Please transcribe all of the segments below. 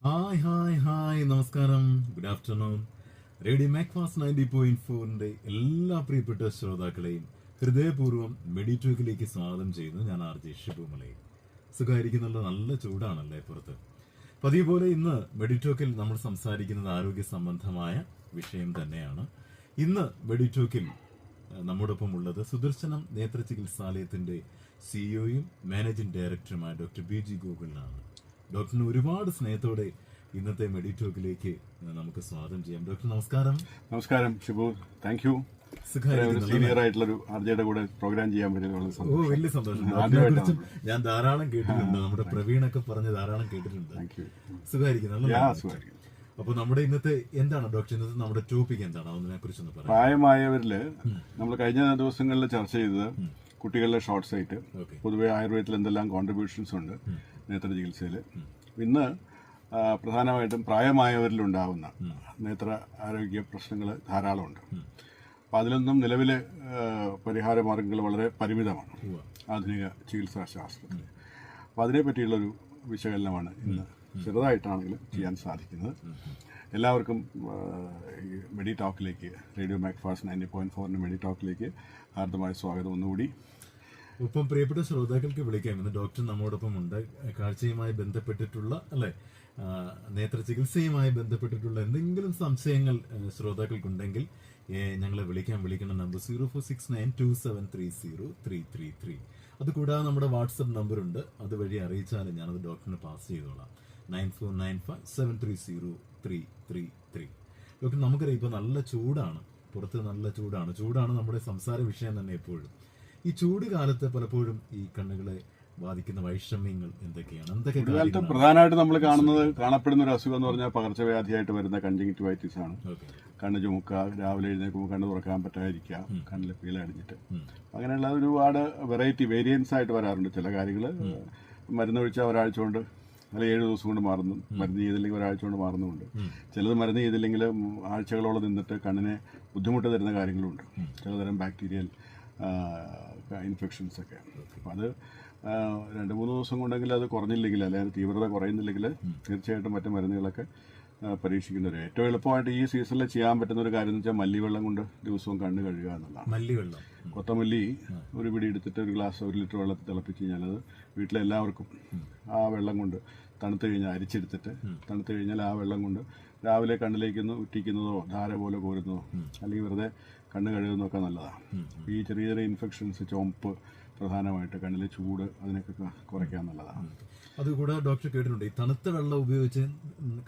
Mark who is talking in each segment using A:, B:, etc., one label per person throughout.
A: Hi നമസ്കാരം, good afternoon. Radio Macfast 90.4ന്റെ എല്ലാ പ്രിയപ്പെട്ട ശ്രോതാക്കളെയും ഹൃദയപൂർവ്വം മെഡിറ്റോക്കിലേക്ക് സ്വാഗതം ചെയ്യുന്നു. ഞാൻ RJ ഷിബുമലയിൽ. സുഖമായിരിക്കുന്നുള്ള നല്ല ചൂടാണല്ലേ പുറത്ത്. പതിവ് പോലെ ഇന്ന് മെഡിറ്റോക്കിൽ നമ്മൾ സംസാരിക്കുന്നത് ആരോഗ്യ സംബന്ധമായ വിഷയം തന്നെയാണ്. ഇന്ന് മെഡിറ്റോക്കിൽ നമ്മോടൊപ്പം ഉള്ളത് സുദർശനം നേത്ര ചികിത്സാലയത്തിന്റെ സിഇഒയും മാനേജിംഗ് ഡയറക്ടറുമായ ഡോക്ടർ BG ഗോകുലനാണ്. ഡോക്ടറിന് ഒരുപാട് സ്നേഹത്തോടെ ഇന്നത്തെ മെഡിറ്റോക്കിലേക്ക് നമുക്ക് സ്വാഗതം ചെയ്യാം. ഡോക്ടർ നമസ്കാരം.
B: നമസ്കാരം ഷിബു, താങ്ക് യു. സീനിയർ ആയിട്ടുള്ളൊരു RJയുടെ കൂടെ പ്രോഗ്രാം ചെയ്യാൻ പറ്റുന്നത്
A: വലിയ സന്തോഷം. ഞാൻ ധാരാളം കേട്ടിട്ടുണ്ട്, നമ്മുടെ പ്രവീണൊക്കെ പറഞ്ഞ് ധാരാളം കേട്ടിട്ടുണ്ട്. സുഖമായിരിക്കുന്നു. അപ്പൊ നമ്മുടെ ഇന്നത്തെ എന്താണ് ഡോക്ടർ, ഇന്നത്തെ നമ്മുടെ ടോപ്പിക് എന്താണ്, അതിനെ കുറിച്ചൊന്ന് പറയാം.
B: പ്രായമായവരില് നമ്മൾ കഴിഞ്ഞ ദിവസങ്ങളിൽ ചർച്ച ചെയ്തത് കുട്ടികളുടെ ഷോർട്ട് സൈറ്റ്. പൊതുവെ ആയുർവേദത്തിൽ എന്തെല്ലാം കോൺട്രിബ്യൂഷൻസ് ഉണ്ട് നേത്ര ചികിത്സയിൽ. ഇന്ന് പ്രധാനമായിട്ടും പ്രായമായവരിലുണ്ടാവുന്ന നേത്ര ആരോഗ്യ പ്രശ്നങ്ങൾ ധാരാളമുണ്ട്. അപ്പം അതിലൊന്നും നിലവിലെ പരിഹാര മാർഗങ്ങൾ വളരെ പരിമിതമാണ് ആധുനിക ചികിത്സാ ശാസ്ത്രത്തിൽ. അപ്പം അതിനെ പറ്റിയുള്ളൊരു വിശകലനമാണ് ഇന്ന് ചെറുതായിട്ടാണെങ്കിലും ചെയ്യാൻ സാധിക്കുന്നത്. എല്ലാവർക്കും ഈ മെഡി ടോക്കിലേക്ക്, റേഡിയോ മാക്ഫാസ് 90.4ന്റെ മെഡി ടോക്കിലേക്ക് ഹാർദമായ സ്വാഗതം ഒന്നുകൂടി.
A: ഒപ്പം പ്രിയപ്പെട്ട ശ്രോതാക്കൾക്ക് വിളിക്കാം. ഇന്ന് ഡോക്ടർ നമ്മോടൊപ്പം ഉണ്ട്. കാഴ്ചയുമായി ബന്ധപ്പെട്ടിട്ടുള്ള നേത്ര ചികിത്സയുമായി ബന്ധപ്പെട്ടിട്ടുള്ള എന്തെങ്കിലും സംശയങ്ങൾ ശ്രോതാക്കൾക്കുണ്ടെങ്കിൽ ഞങ്ങളെ വിളിക്കേണ്ട നമ്പർ 0469273033. അതുകൂടാതെ നമ്മുടെ വാട്സപ്പ് നമ്പറുണ്ട്, അതുവഴി അറിയിച്ചാലും ഞാനത് ഡോക്ടറിന് പാസ് ചെയ്തോളാം. 9495730333. ഡോക്ടർ, നമുക്കറിയാം ഇപ്പോൾ നല്ല ചൂടാണ്, പുറത്ത് നല്ല ചൂടാണ് നമ്മുടെ സംസാര വിഷയം തന്നെ എപ്പോഴും. ഈ ചൂട് കാലത്ത് പലപ്പോഴും ഈ കണ്ണുകളെ ബാധിക്കുന്ന വൈഷമ്യങ്ങൾ എന്തൊക്കെയാണ്?
B: കാലത്ത് പ്രധാനമായിട്ട് നമ്മൾ കാണപ്പെടുന്ന ഒരു അസുഖം എന്ന് പറഞ്ഞാൽ പകർച്ചവ്യാധിയായിട്ട് വരുന്ന കൺജങ്ക്റ്റിവൈറ്റിസ് ആണ്. കണ്ണ് ചുമക്കുക, രാവിലെ എഴുന്നേൽക്കുമ്പോൾ കണ്ണ് തുറക്കാൻ പറ്റാതിരിക്കുക, കണ്ണിൽ പീല അടിഞ്ഞിട്ട്, അങ്ങനെയുള്ള ഒരുപാട് വെറൈറ്റി വേരിയൻസ് ആയിട്ട് വരാറുണ്ട്. ചില കാര്യങ്ങൾ മരുന്നൊഴിച്ചാൽ ഒരാഴ്ച കൊണ്ട് അല്ലെങ്കിൽ 7 ദിവസം കൊണ്ട് മാറുന്നു, മരുന്ന് ചെയ്തില്ലെങ്കിൽ ഒരാഴ്ച കൊണ്ട് മാറുന്നുമുണ്ട്. ചിലത് മരുന്ന് ചെയ്തില്ലെങ്കിൽ ആഴ്ചകളോളം നിന്നിട്ട് കണ്ണിനെ ബുദ്ധിമുട്ട് തരുന്ന കാര്യങ്ങളുണ്ട്, ചിലതരം ബാക്ടീരിയൽ ഇൻഫെക്ഷൻസ് ഒക്കെ. അപ്പം അത് 2-3 ദിവസം കൊണ്ടെങ്കിൽ അത് കുറഞ്ഞില്ലെങ്കിൽ, അല്ലെങ്കിൽ തീവ്രത കുറയുന്നില്ലെങ്കിൽ തീർച്ചയായിട്ടും മറ്റു മരുന്നുകളൊക്കെ പരീക്ഷിക്കേണ്ടി വരും. ഏറ്റവും എളുപ്പമായിട്ട് ഈ സീസണിൽ ചെയ്യാൻ പറ്റുന്ന ഒരു കാര്യം എന്ന് വെച്ചാൽ മല്ലിവെള്ളം കൊണ്ട് ദിവസവും കണ്ണ് കഴുകുക എന്നുള്ളതാണ്. കൊത്തമല്ലി ഒരു പിടി എടുത്തിട്ട് ഒരു ഗ്ലാസ് 1 ലിറ്റർ വെള്ളത്തിൽ തിളപ്പിച്ച് കഴിഞ്ഞാൽ അത് വീട്ടിലെ എല്ലാവർക്കും ആ വെള്ളം കൊണ്ട് തണുത്ത് കഴിഞ്ഞാൽ അരിച്ചെടുത്തിട്ട് തണുത്ത് കഴിഞ്ഞാൽ ആ വെള്ളം കൊണ്ട് രാവിലെ കണ്ണിലേക്കൊന്ന് ഉറ്റിക്കുന്നതോ ധാര പോലെ കോരുന്നതോ അല്ലെങ്കിൽ വെറുതെ കണ്ണ് കഴുകുന്നതൊക്കെ നല്ലതാണ്. ഈ ചെറിയ ചെറിയ ഇൻഫെക്ഷൻസ്, ചുമപ്പ്, പ്രധാനമായിട്ട് കണ്ണിലെ ചൂട്, അതിനൊക്കെ കുറയ്ക്കാൻ നല്ലതാണ്.
A: അതുകൂടാതെ ഡോക്ടർ കേട്ടിട്ടുണ്ട് ഈ തണുത്ത വെള്ളം ഉപയോഗിച്ച്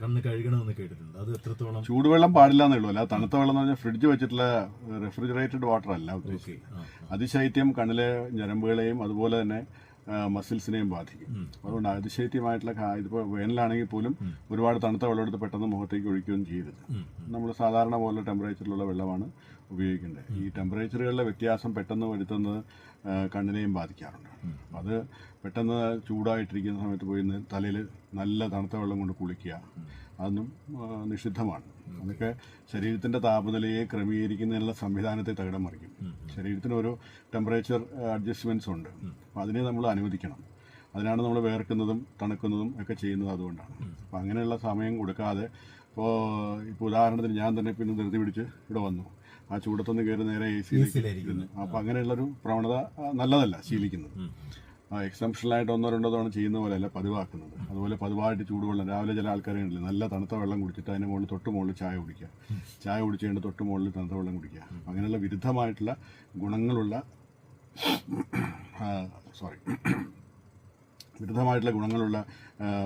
A: കണ്ണ് കഴുകണമെന്ന് കേട്ടിട്ടുണ്ട്. അത് എത്രത്തോളം?
B: ചൂടുവെള്ളം പാടില്ല എന്നേ ഉള്ളൂ. അല്ല, തണുത്ത വെള്ളം എന്ന് പറഞ്ഞാൽ ഫ്രിഡ്ജ് വെച്ചിട്ടുള്ള റെഫ്രിജറേറ്റഡ് വാട്ടർ അല്ല ഉദ്ദേശിച്ചത്. അതിശൈത്യം കണ്ണിലെ ഞരമ്പുകളെയും അതുപോലെ തന്നെ മസിൽസിനെയും ബാധിക്കും. അതുകൊണ്ട് അതിശൈത്യമായിട്ടുള്ള ഇതിപ്പോൾ വേനലാണെങ്കിൽ പോലും ഒരുപാട് തണുത്ത വെള്ളം എടുത്ത് പെട്ടെന്ന് മുഖത്തേക്ക് ഒഴിക്കുകയൊന്നും ചെയ്യരുത്. നമ്മൾ സാധാരണ പോലെ ടെമ്പറേച്ചറിലുള്ള വെള്ളമാണ് ഉപയോഗിക്കേണ്ടത്. ഈ ടെമ്പറേച്ചറുകളിലെ വ്യത്യാസം പെട്ടെന്ന് വരുത്തുന്നത് കണ്ണിനെയും ബാധിക്കാറുണ്ട്. അത് പെട്ടെന്ന് ചൂടായിട്ടിരിക്കുന്ന സമയത്ത് പോയി തലയിൽ നല്ല തണുത്ത വെള്ളം കൊണ്ട് കുളിക്കുക, അതൊന്നും നിഷിദ്ധമാണ്. അതൊക്കെ ശരീരത്തിൻ്റെ താപനിലയെ ക്രമീകരിക്കുന്നതിനുള്ള സംവിധാനത്തെ തകിടം മറിക്കും. ശരീരത്തിന് ഓരോ ടെമ്പറേച്ചർ അഡ്ജസ്റ്റ്മെൻറ്റ്സ് ഉണ്ട്, അപ്പോൾ അതിനെ നമ്മൾ അനുവദിക്കണം. അതിനാണ് നമ്മൾ വേർക്കുന്നതും തണുക്കുന്നതും ഒക്കെ ചെയ്യുന്നത്. അതുകൊണ്ടാണ്. അപ്പോൾ അങ്ങനെയുള്ള സമയം കൊടുക്കാതെ ഇപ്പോൾ ഉദാഹരണത്തിന് ഞാൻ തന്നെ പിന്നെ ധൃതി പിടിച്ച് ഇവിടെ വന്നു, ആ ചൂടത്തൊന്ന് കയറി നേരെ AC-യിലിരിക്കുന്നു. അപ്പോൾ അങ്ങനെയുള്ളൊരു പ്രവണത നല്ലതല്ല ശീലിക്കുന്നത്. എക്സംഷണലായിട്ട് 1-2 തവണ ചെയ്യുന്ന പോലെയല്ല പതിവാക്കുന്നത്. അതുപോലെ പതിവായിട്ട് ചൂടുവെള്ളം, രാവിലെ ചില ആൾക്കാരുണ്ടല്ലോ നല്ല തണുത്ത വെള്ളം കുടിച്ചിട്ട് അതിന് മുകളിൽ തൊട്ട് മുകളിൽ ചായ കുടിക്കുക, ചായ കുടിച്ച് കഴിഞ്ഞിട്ട് തൊട്ട് മുകളിൽ തണുത്ത വെള്ളം കുടിക്കുക. അങ്ങനെയുള്ള വിരുദ്ധമായിട്ടുള്ള ഗുണങ്ങളുള്ള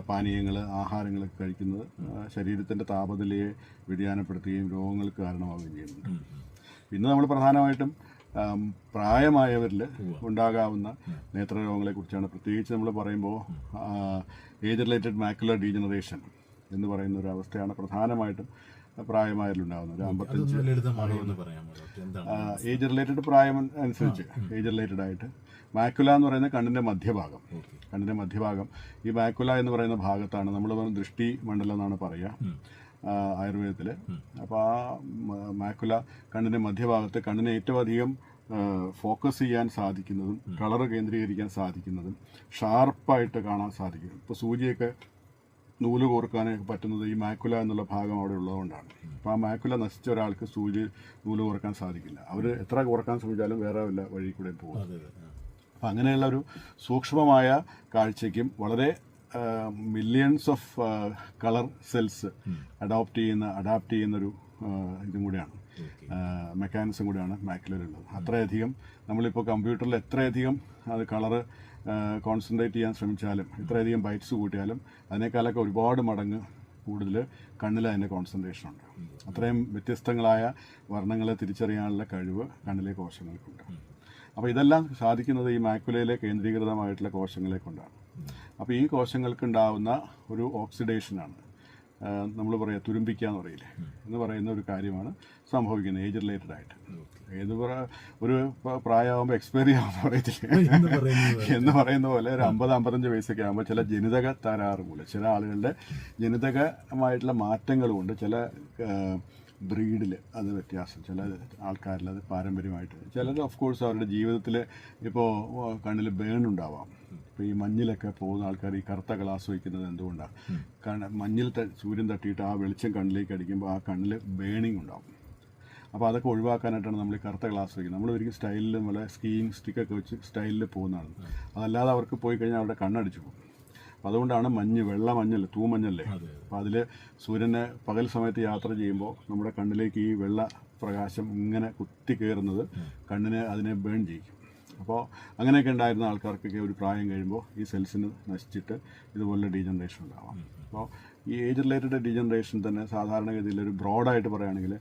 B: പാനീയങ്ങൾ, ആഹാരങ്ങളൊക്കെ കഴിക്കുന്നത് ശരീരത്തിൻ്റെ താപനിലയെ വ്യതിയാനപ്പെടുത്തുകയും രോഗങ്ങൾക്ക് കാരണമാവുകയും ചെയ്യുന്നുണ്ട്. പിന്നെ നമ്മൾ പ്രധാനമായിട്ടും പ്രായമായവരിൽ ഉണ്ടാകാവുന്ന നേത്രരോഗങ്ങളെ കുറിച്ചാണ് പ്രത്യേകിച്ച് നമ്മൾ പറയുമ്പോൾ ഏജ് റിലേറ്റഡ് മാക്കുലർ ഡീജനറേഷൻ എന്ന് പറയുന്ന ഒരു അവസ്ഥയാണ് പ്രധാനമായിട്ടും പ്രായമായവരിലുണ്ടാകുന്നത്. 55 ഏജ് റിലേറ്റഡ് പ്രായം അനുസരിച്ച് ഏജ് റിലേറ്റഡ് ആയിട്ട് മാക്കുല എന്ന് പറയുന്ന കണ്ണിൻ്റെ മധ്യഭാഗം, ഈ മാക്കുല എന്ന് പറയുന്ന ഭാഗത്താണ് നമ്മൾ ദൃഷ്ടി മണ്ഡലം എന്നാണ് പറയുക ആയുർവേദത്തിൽ. അപ്പോൾ ആ മാക്കുല കണ്ണിൻ്റെ മധ്യഭാഗത്ത് കണ്ണിനെ ഏറ്റവും അധികം ഫോക്കസ് ചെയ്യാൻ സാധിക്കുന്നതും കളർ കേന്ദ്രീകരിക്കാൻ സാധിക്കുന്നതും ഷാർപ്പായിട്ട് കാണാൻ സാധിക്കും. ഇപ്പോൾ സൂചിയൊക്കെ നൂല് കോർക്കാൻ പറ്റുന്നത് ഈ മാക്കുല എന്നുള്ള ഭാഗം അവിടെ ഉള്ളതുകൊണ്ടാണ്. അപ്പോൾ ആ മാക്കുല നശിച്ച ഒരാൾക്ക് നൂല് കോർക്കാൻ സാധിക്കില്ല. അവർ എത്ര കോർക്കാൻ ശ്രമിച്ചാലും വേറെ വല്ല വഴി കൂടെ പോകും. അപ്പം അങ്ങനെയുള്ള ഒരു സൂക്ഷ്മമായ കാഴ്ചയ്ക്കും വളരെ millions of colour cells adapt ചെയ്യുന്നൊരു ഇതും കൂടിയാണ്, മെക്കാനിസം കൂടിയാണ് മാക്കുലയിലുള്ളത്. അത്രയധികം നമ്മളിപ്പോൾ കമ്പ്യൂട്ടറിൽ എത്രയധികം അത് കളറ് കോൺസെൻട്രേറ്റ് ചെയ്യാൻ ശ്രമിച്ചാലും, എത്രയധികം ബൈറ്റ്സ് കൂട്ടിയാലും അതിനേക്കാളൊക്കെ ഒരുപാട് മടങ്ങ് കൂടുതൽ കണ്ണിൽ അതിൻ്റെ കോൺസെൻട്രേഷൻ ഉണ്ട്. അത്രയും വ്യത്യസ്തങ്ങളായ വർണ്ണങ്ങളെ തിരിച്ചറിയാനുള്ള കഴിവ് കണ്ണിലെ കോശങ്ങൾക്കുണ്ട്. അപ്പോൾ ഇതെല്ലാം സാധിക്കുന്നത് ഈ മാക്കുലയിലെ കേന്ദ്രീകൃതമായിട്ടുള്ള കോശങ്ങളെ കൊണ്ടാണ്. അപ്പോൾ ഈ കോശങ്ങൾക്കുണ്ടാവുന്ന ഒരു ഓക്സിഡേഷനാണ്, നമ്മൾ പറയുക തുരുമ്പിക്കുക എന്ന് പറയില്ലേ, എന്ന് പറയുന്ന ഒരു കാര്യമാണ് സംഭവിക്കുന്നത് ഏജ് റിലേറ്റഡ് ആയിട്ട്. ഒരു പ്രായമാകുമ്പോൾ എക്സ്പയറി ആവുമെന്ന് പറയത്തില്ല എന്ന് പറയുന്ന പോലെ ഒരു 50-55 വയസ്സൊക്കെ ആകുമ്പോൾ ചില ജനിതക തകരാറ് മൂലം, ചില ആളുകളുടെ ജനിതകമായിട്ടുള്ള മാറ്റങ്ങൾ കൊണ്ട്, ചില ബ്രീഡിൽ അത് വ്യത്യാസം, ചില ആൾക്കാരിൽ അത് പാരമ്പര്യമായിട്ട്, ചിലത് ഓഫ് കോഴ്സ് അവരുടെ ജീവിതത്തിൽ ഇപ്പോൾ കണ്ണിൽ ബേൺ ഉണ്ടാവാം. ഇപ്പോൾ ഈ മഞ്ഞിലൊക്കെ പോകുന്ന ആൾക്കാർ ഈ കറുത്ത ഗ്ലാസ് വയ്ക്കുന്നത് എന്തുകൊണ്ടാണ്? മഞ്ഞിൽ സൂര്യൻ തട്ടിയിട്ട് ആ വെളിച്ചം കണ്ണിലേക്ക് അടിക്കുമ്പോൾ ആ കണ്ണിൽ ബേണിങ് ഉണ്ടാവും. അപ്പോൾ അതൊക്കെ ഒഴിവാക്കാനായിട്ടാണ് നമ്മൾ ഈ കറുത്ത ഗ്ലാസ് വയ്ക്കുന്നത്. നമ്മൾ ഒരിക്കലും സ്റ്റൈലിൽ നമ്മളെ സ്കീയിങ് സ്റ്റിക്കൊക്കെ വെച്ച് സ്റ്റൈലിൽ പോകുന്നതാണ്. അതല്ലാതെ അവർക്ക് പോയി കഴിഞ്ഞാൽ അവരുടെ കണ്ണടിച്ചു പോകും. അതുകൊണ്ടാണ് വെള്ള മഞ്ഞല്ലേ, തൂമഞ്ഞല്ലേ, അപ്പോൾ അതിൽ സൂര്യനെ പകൽ സമയത്ത് യാത്ര ചെയ്യുമ്പോൾ നമ്മുടെ കണ്ണിലേക്ക് ഈ വെള്ള പ്രകാശം ഇങ്ങനെ കുത്തി കയറുന്നത് കണ്ണിനെ അതിനെ ബേൺ ചെയ്യും. അപ്പോൾ അങ്ങനെയൊക്കെ ഉണ്ടായിരുന്ന ആൾക്കാർക്കൊക്കെ ഒരു പ്രായം കഴിയുമ്പോൾ ഈ സെൽസിന് നശിച്ചിട്ട് ഇതുപോലെ ഡീജനറേഷൻ ഉണ്ടാവാം. അപ്പോൾ ഈ ഏജ് റിലേറ്റഡ് ഡീജനറേഷൻ തന്നെ സാധാരണഗതിയിൽ ഒരു ബ്രോഡായിട്ട് പറയുകയാണെങ്കിൽ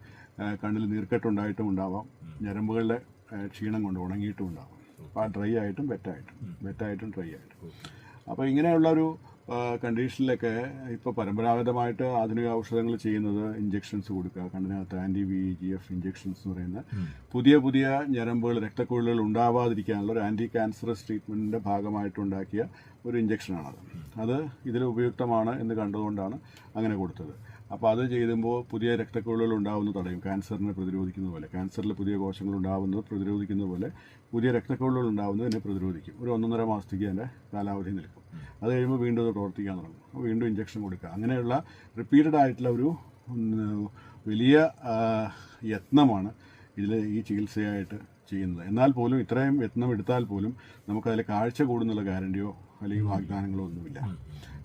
B: കണ്ണിൽ നീർക്കെട്ടുണ്ടായിട്ടും ഉണ്ടാവാം, ഞരമ്പുകളുടെ ക്ഷീണം കൊണ്ട് ഉണങ്ങിയിട്ടും ഉണ്ടാവാം. അപ്പോൾ ആ ഡ്രൈ ആയിട്ടും വെറ്റായിട്ടും ഡ്രൈ ആയിട്ടും. അപ്പോൾ ഇങ്ങനെയുള്ള ഒരു കണ്ടീഷനിലൊക്കെ ഇപ്പോൾ പരമ്പരാഗതമായിട്ട് ആധുനിക ഔഷധങ്ങൾ ചെയ്യുന്നത് ഇഞ്ചെക്ഷൻസ് കൊടുക്കുക, കണ്ണിനകത്ത് VEGF ഇഞ്ചെക്ഷൻസ് എന്ന് പറയുന്ന പുതിയ ഞരമ്പുകൾ, രക്തക്കുഴലുകൾ ഉണ്ടാവാതിരിക്കാനുള്ള ഒരു ആൻറ്റി ക്യാൻസറസ് ട്രീറ്റ്മെൻറ്റിൻ്റെ ഭാഗമായിട്ടുണ്ടാക്കിയ ഒരു ഇഞ്ചെക്ഷനാണത്. അത് ഇതിൽ ഉപയുക്തമാണ് എന്ന് കണ്ടുകൊണ്ടാണ് അങ്ങനെ കൊടുത്തത്. അപ്പോൾ അത് ചെയ്യുമ്പോൾ പുതിയ രക്തക്കുഴലുകൾ ഉണ്ടാവുന്നത് തടയും, ക്യാൻസറിനെ പ്രതിരോധിക്കുന്ന പോലെ, ക്യാൻസറിൽ പുതിയ കോശങ്ങൾ ഉണ്ടാവുന്നത് പ്രതിരോധിക്കുന്ന പോലെ പുതിയ രക്തക്കുഴലുകൾ ഉണ്ടാവുന്നതിനെ പ്രതിരോധിക്കും. ഒരു 1.5 മാസത്തേക്ക് അതിൻ്റെ കാലാവധി നിൽക്കും. അത് കഴിയുമ്പോൾ വീണ്ടും അത് പ്രവർത്തിക്കാൻ തുടങ്ങും, വീണ്ടും ഇഞ്ചക്ഷൻ കൊടുക്കുക. അങ്ങനെയുള്ള റിപ്പീറ്റഡ് ആയിട്ടുള്ള ഒരു വലിയ യത്നമാണ് ഈ ചികിത്സയായിട്ട് ചെയ്യുന്നത്. എന്നാൽ പോലും ഇത്രയും യത്നം എടുത്താൽ പോലും നമുക്കതിൽ കാഴ്ച കൂടുന്നുള്ള ഗ്യാരണ്ടിയോ അല്ലെങ്കിൽ വാഗ്ദാനങ്ങളോ ഒന്നുമില്ല.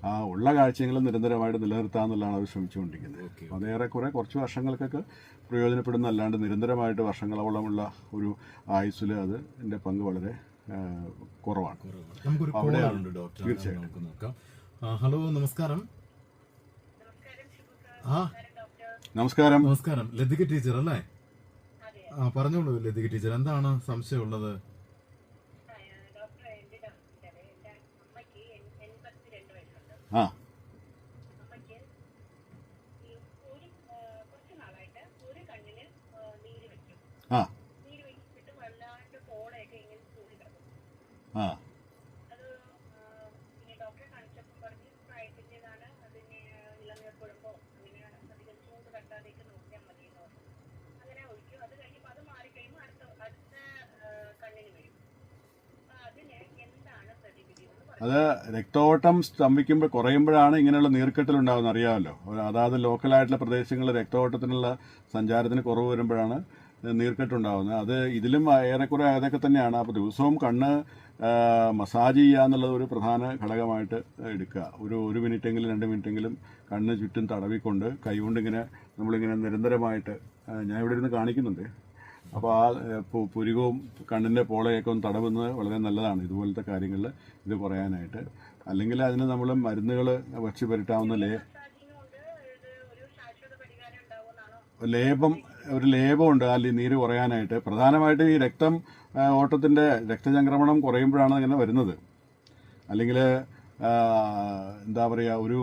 B: ആ ഉള്ള കാഴ്ചയെങ്കിലും നിരന്തരമായിട്ട് നിലനിർത്താമെന്നുള്ളതാണ് അവർ ശ്രമിച്ചുകൊണ്ടിരിക്കുന്നത്. അതേറെക്കുറെ കുറച്ച് വർഷങ്ങൾക്കൊക്കെ പ്രയോജനപ്പെടുന്നല്ലാണ്ട് നിരന്തരമായിട്ട് വർഷങ്ങളോളമുള്ള ഒരു ആയുസ്സിൽ അതിൻ്റെ പങ്ക് വളരെ കുറവാണ്.
A: തീർച്ചയായിട്ടും. ഹലോ, നമസ്കാരം. നമസ്കാരം. ലതിക ടീച്ചർ അല്ലേ? പറഞ്ഞോളൂ ലതിക ടീച്ചർ, എന്താണ് സംശയമുള്ളത്?
B: ആ ആ ആ അത് രക്തഓട്ടം സ്തംഭിക്കുമ്പോൾ കുറയുമ്പോഴാണ് ഇങ്ങനെയുള്ള നീർക്കെട്ടലുണ്ടാകുന്നത്, അറിയാമല്ലോ. അതായത് ലോക്കലായിട്ടുള്ള പ്രദേശങ്ങളിൽ രക്തഓട്ടത്തിനുള്ള സഞ്ചാരത്തിന് കുറവ് വരുമ്പോഴാണ് നീർക്കെട്ടുണ്ടാകുന്നത്. അത് ഇതിലും ഏറെക്കുറെ അതൊക്കെ തന്നെയാണ്. അപ്പോൾ ദിവസവും കണ്ണ് മസാജ് ചെയ്യുക എന്നുള്ളത് ഒരു പ്രധാന ഘടകമായിട്ട് എടുക്കുക. ഒരു മിനിറ്റെങ്കിലും 2 മിനിറ്റെങ്കിലും കണ്ണ് ചുറ്റും തടവിക്കൊണ്ട് കൈകൊണ്ടിങ്ങനെ നമ്മളിങ്ങനെ നിരന്തരമായിട്ട്, ഞാൻ ഇവിടെ ഇരുന്ന് കാണിക്കുന്നുണ്ട്. അപ്പോൾ ആ പുരികവും കണ്ണിൻ്റെ പോളയൊക്കെ ഒന്ന് തടവുന്നത് വളരെ നല്ലതാണ് ഇതുപോലത്തെ കാര്യങ്ങളിൽ ഇത് കുറയാനായിട്ട്. അല്ലെങ്കിൽ അതിന് നമ്മൾ മരുന്നുകൾ വച്ച് പുരട്ടാവുന്ന ഒരു ലേപമുണ്ട് ആ നീര് കുറയാനായിട്ട്. പ്രധാനമായിട്ട് ഈ ഓട്ടത്തിൻ്റെ രക്തചംക്രമണം കുറയുമ്പോഴാണ് അങ്ങനെ വരുന്നത്. അല്ലെങ്കിൽ എന്താ പറയുക, ഒരു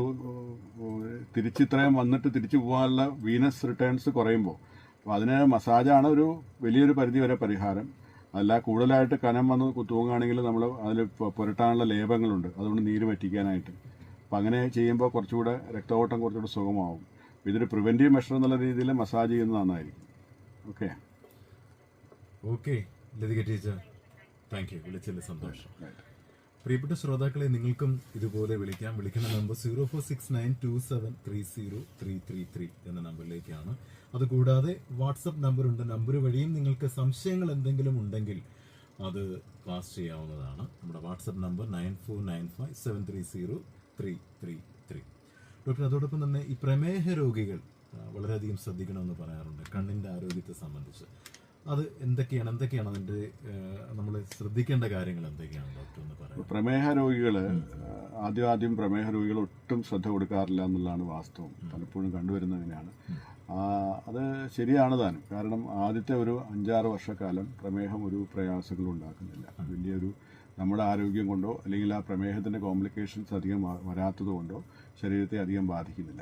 B: തിരിച്ചിത്രയും വന്നിട്ട് തിരിച്ചു പോകാനുള്ള വീനസ് റിട്ടേൺസ് കുറയുമ്പോൾ, അപ്പോൾ അതിന് മസാജാണ് ഒരു വലിയൊരു പരിധി വരെ പരിഹാരം. അല്ല കൂടുതലായിട്ട് കനം വന്ന് തൂങ്ങുകയാണെങ്കിൽ നമ്മൾ അതിൽ പുരട്ടാനുള്ള ലേപങ്ങളുണ്ട്, അതുകൊണ്ട് നീര് വറ്റിക്കാനായിട്ട്. അപ്പോൾ അങ്ങനെ ചെയ്യുമ്പോൾ കുറച്ചുകൂടെ രക്തഓട്ടം കുറച്ചുകൂടെ സുഗമമാവും. ഇതൊരു പ്രിവെൻറ്റീവ് മെഷർ എന്നുള്ള രീതിയിൽ മസാജ് ചെയ്യുന്നത് നന്നായിരിക്കും.
A: Okay Lathika teacher, thank you, വിളിച്ചതിൽ സന്തോഷം. പ്രിയപ്പെട്ട ശ്രോതാക്കളെ, നിങ്ങൾക്കും ഇതുപോലെ വിളിക്കാം. വിളിക്കുന്ന നമ്പർ 046927303333 എന്ന നമ്പറിലേക്കാണ്. അതുകൂടാതെ വാട്സപ്പ് നമ്പറുണ്ട്. നമ്പർ വഴിയും നിങ്ങൾക്ക് സംശയങ്ങൾ എന്തെങ്കിലും ഉണ്ടെങ്കിൽ അത് പാസ് ചെയ്യാവുന്നതാണ്. നമ്മുടെ വാട്സപ്പ് നമ്പർ 9495730333. ഡോക്ടർ, അതോടൊപ്പം തന്നെ ഈ പ്രമേഹ രോഗികൾ വളരെയധികം ശ്രദ്ധിക്കണമെന്ന് പറയാറുണ്ട് കണ്ണിന്റെ ആരോഗ്യത്തെ സംബന്ധിച്ച്. അത് എന്തൊക്കെയാണ് അതിന്റെ നമ്മൾ ശ്രദ്ധിക്കേണ്ട കാര്യങ്ങൾ എന്തൊക്കെയാണ് ഡോക്ടർ എന്ന് പറയാം?
B: പ്രമേഹ രോഗികൾ ആദ്യം പ്രമേഹ രോഗികൾ ഒട്ടും ശ്രദ്ധ കൊടുക്കാറില്ല എന്നുള്ളതാണ് വാസ്തവം. പലപ്പോഴും കണ്ടുവരുന്നത് അങ്ങനെയാണ്. അത് ശരിയാണ് താനും. കാരണം ആദ്യത്തെ ഒരു 5-6 വർഷക്കാലം പ്രമേഹം ഒരു പ്രയാസങ്ങളും ഉണ്ടാക്കുന്നില്ല. വലിയൊരു നമ്മുടെ ആരോഗ്യം കൊണ്ടോ അല്ലെങ്കിൽ ആ പ്രമേഹത്തിൻ്റെ കോംപ്ലിക്കേഷൻസ് അധികം വരാത്തത് കൊണ്ടോ ശരീരത്തെ അധികം ബാധിക്കുന്നില്ല.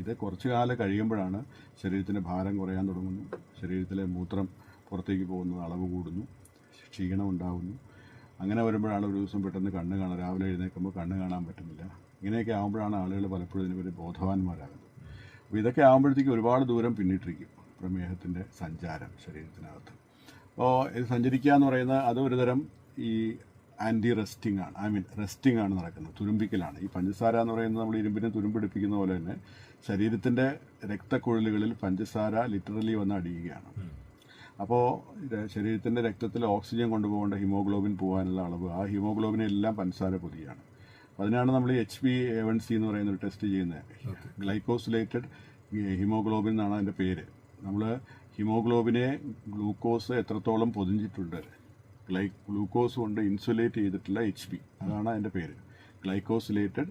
B: ഇത് കുറച്ചു കാലം കഴിയുമ്പോഴാണ് ശരീരത്തിൻ്റെ ഭാരം കുറയാൻ തുടങ്ങുന്നു, ശരീരത്തിലെ മൂത്രം പുറത്തേക്ക് പോകുന്നത് അളവ് കൂടുന്നു, ക്ഷീണം ഉണ്ടാകുന്നു. അങ്ങനെ വരുമ്പോഴാണ് ഒരു ദിവസം പെട്ടെന്ന് കണ്ണ് കാണാൻ, രാവിലെ എഴുന്നേൽക്കുമ്പോൾ കണ്ണ് കാണാൻ പറ്റുന്നില്ല. ഇങ്ങനെയൊക്കെ ആകുമ്പോഴാണ് ആളുകൾ പലപ്പോഴും ഇതിനുവേണ്ടി ബോധവാന്മാരാകുന്നത്. അപ്പോൾ ഇതൊക്കെ ആകുമ്പോഴത്തേക്ക് ഒരുപാട് ദൂരം പിന്നിട്ടിരിക്കും പ്രമേഹത്തിൻ്റെ സഞ്ചാരം ശരീരത്തിനകത്ത്. അപ്പോൾ ഇത് സഞ്ചരിക്കുക എന്ന് പറയുന്നത് അത് ഒരുതരം ഈ ആൻറ്റി റെസ്റ്റിംഗ് ആണ്, റെസ്റ്റിംഗ് ആണ് നടക്കുന്നത്, തുരുമ്പിക്കലാണ്. ഈ പഞ്ചസാര എന്ന് പറയുന്നത് നമ്മൾ ഇരുമ്പിനെ തുരുമ്പെടുപ്പിക്കുന്ന പോലെ തന്നെ ശരീരത്തിൻ്റെ രക്തക്കുഴലുകളിൽ പഞ്ചസാര ലിറ്ററലി വന്ന് അടിയുകയാണ്. അപ്പോൾ ശരീരത്തിൻ്റെ രക്തത്തിൽ ഓക്സിജൻ കൊണ്ടുപോകേണ്ട ഹിമോഗ്ലോബിൻ പോകാനുള്ള അളവ്, ആ ഹിമോഗ്ലോബിനെ എല്ലാം പഞ്ചസാര പൊതിയാണ്. അപ്പോൾ അതിനാണ് നമ്മൾ HbA1c എന്ന് പറയുന്ന ഒരു ടെസ്റ്റ് ചെയ്യുന്നത്. ഗ്ലൈക്കോസിലേറ്റഡ് ഹിമോഗ്ലോബിൻ എന്നാണ് അതിൻ്റെ പേര്. നമ്മൾ ഹിമോഗ്ലോബിനെ ഗ്ലൂക്കോസ് എത്രത്തോളം പൊതിഞ്ഞിട്ടുണ്ട്, ഗ്ലൂക്കോസ് കൊണ്ട് ഇൻസുലേറ്റ് ചെയ്തിട്ടുള്ള HB, അതാണ് അതിൻ്റെ പേര്, ഗ്ലൈക്കോസിലേറ്റഡ്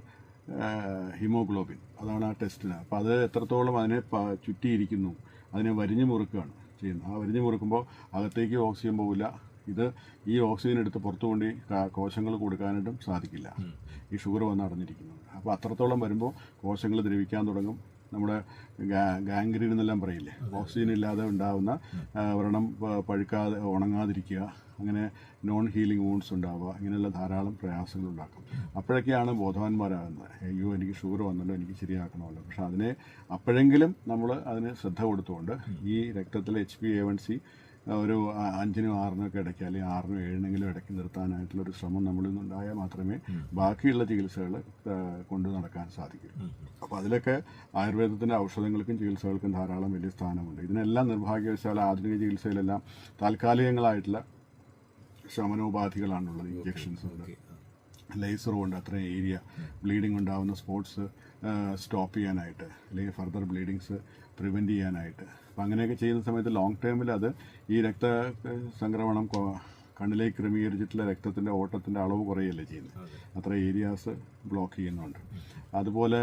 B: ഹിമോഗ്ലോബിൻ. അതാണ് ആ ടെസ്റ്റിന്. അപ്പോൾ അത് എത്രത്തോളം അതിനെ ചുറ്റിയിരിക്കുന്നു, അതിനെ വരിഞ്ഞു മുറുക്കുകയാണ് ചെയ്യുന്നത്. ആ വരിഞ്ഞു മുറുക്കുമ്പോൾ അകത്തേക്ക് ഓക്സിജൻ പോകില്ല. ഈ ഓക്സിജൻ എടുത്ത് പുറത്തു കൊണ്ട് കോശങ്ങൾ കൊടുക്കാനായിട്ടും സാധിക്കില്ല, ഈ ഷുഗർ വന്ന് അടഞ്ഞിരിക്കുന്നത്. അപ്പോൾ അത്രത്തോളം വരുമ്പോൾ കോശങ്ങൾ ദ്രവിക്കാൻ തുടങ്ങും. നമ്മുടെ ഗാംഗ്രീൻ എന്നെല്ലാം പറയില്ലേ, ഓക്സിജൻ ഇല്ലാതെ ഉണ്ടാകുന്ന വ്രണം പഴുക്കാതെ ഉണങ്ങാതിരിക്കുക, അങ്ങനെ നോൺ ഹീലിംഗ് വൂൺസ് ഉണ്ടാവുക, ഇങ്ങനെയുള്ള ധാരാളം പ്രയാസങ്ങൾ ഉണ്ടാക്കും. അപ്പോഴൊക്കെയാണ് ബോധവാന്മാരാകുന്നത്, അയ്യോ എനിക്ക് ഷുഗർ വന്നല്ലോ, എനിക്ക് ശരിയാക്കണമല്ലോ. പക്ഷെ അപ്പോഴെങ്കിലും നമ്മൾ അതിന് ശ്രദ്ധ കൊടുത്തുകൊണ്ട് ഈ രക്തത്തിലെ HbA1c ഒരു 5-നും 6-നൊക്കെ ഇടയ്ക്ക്, അല്ലെങ്കിൽ 6-നും 7-നെങ്കിലും ഇടയ്ക്ക് നിർത്താനായിട്ടുള്ളൊരു ശ്രമം നമ്മളിൽ നിന്നുണ്ടായാൽ മാത്രമേ ബാക്കിയുള്ള ചികിത്സകൾ കൊണ്ടു നടക്കാൻ സാധിക്കൂ. അപ്പോൾ അതിലൊക്കെ ആയുർവേദത്തിൻ്റെ ഔഷധങ്ങൾക്കും ചികിത്സകൾക്കും ധാരാളം വലിയ സ്ഥാനമുണ്ട്. ഇതിനെല്ലാം നിർഭാഗ്യവശാൽ ആധുനിക ചികിത്സയിലെല്ലാം താൽക്കാലികങ്ങളായിട്ടുള്ള ശമനോപാധികളാണുള്ളത്. ഇഞ്ചെക്ഷൻസ് ഉണ്ട്, ലേസർ കൊണ്ട് അത്രയും ഏരിയ ബ്ലീഡിങ് ഉണ്ടാകുന്ന സ്പോട്സ് സ്റ്റോപ്പ് ചെയ്യാനായിട്ട്, അല്ലെങ്കിൽ ഫർദർ ബ്ലീഡിങ്സ് പ്രിവെൻറ്റ് ചെയ്യാനായിട്ട്. അപ്പം അങ്ങനെയൊക്കെ ചെയ്യുന്ന സമയത്ത് ലോങ് ടേമിൽ അത് ഈ രക്തസംക്രമണം കണ്ണിലേക്ക് ക്രമീകരിച്ചിട്ടുള്ള രക്തത്തിൻ്റെ ഓട്ടത്തിൻ്റെ അളവ് കുറയല്ലേ ചെയ്യുന്നത്, അത്ര ഏരിയാസ് ബ്ലോക്ക് ചെയ്യുന്നുണ്ട്. അതുപോലെ